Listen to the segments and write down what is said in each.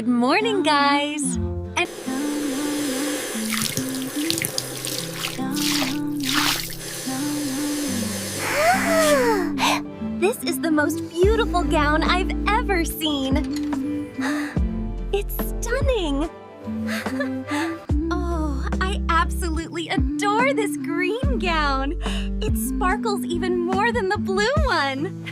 Good morning, guys. And this is the most beautiful gown I've ever seen. It's stunning. Oh, I absolutely adore this green gown. It sparkles even more than the blue one.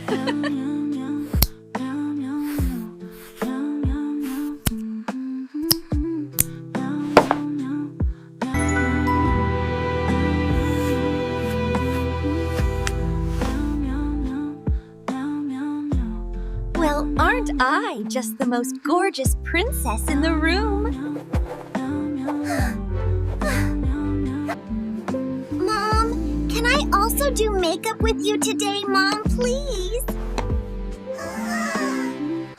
Well, aren't I just the most gorgeous princess in the room? Mom, can I also do makeup with you today, Mom, please?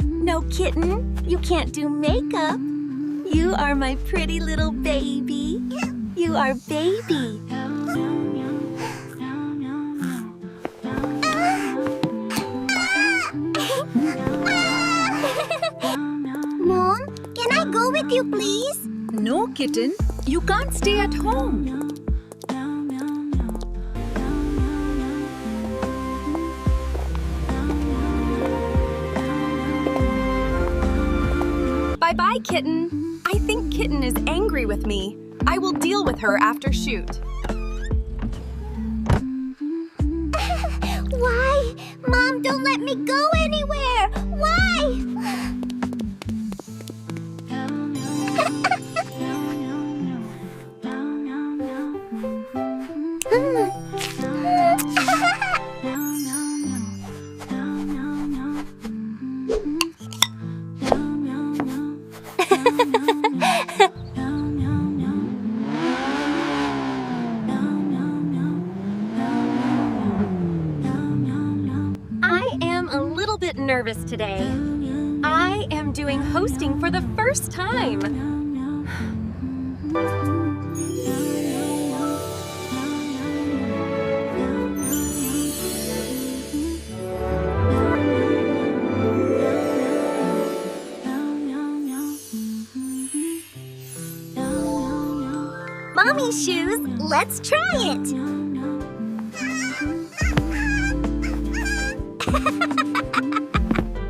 No, Kitten, you can't do makeup. You are my pretty little baby. You are baby. Mom, can I go with you, please? No, Kitten, you can't stay at home. Bye-bye, Kitten. I think Kitten is angry with me. I will deal with her after shoot. Why? Mom, don't let me go anywhere. Why? I am a little bit nervous today. I am doing hosting for the first time. Mommy shoes, let's try it.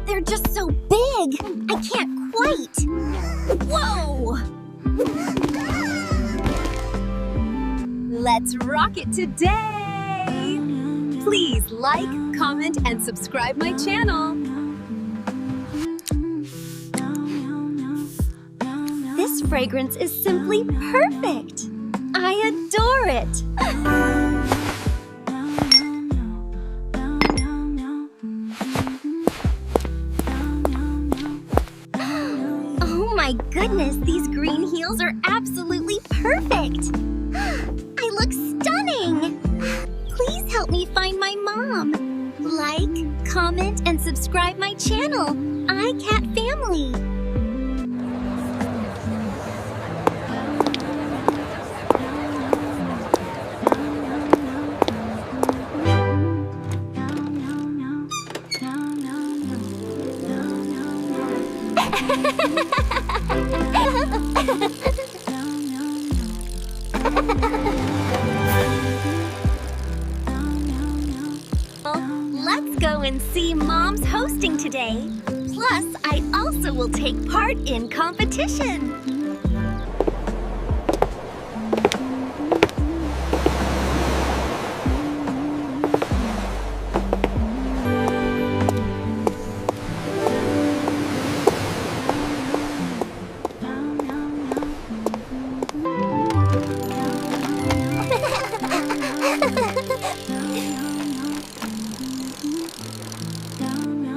They're just so big. I can't quite. Whoa! Let's rock it today! Please like, comment, and subscribe my channel. This fragrance is simply perfect. I adore it. Oh my goodness, these green heels are absolutely perfect. I look stunning. Please help me find my mom. Like, comment, and subscribe my channel, iCat Family. Let's go and see Mom's hosting today. Plus, I also will take part in competition.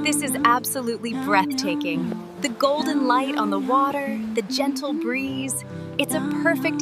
This is absolutely breathtaking. The golden light on the water, the gentle breeze. It's a perfect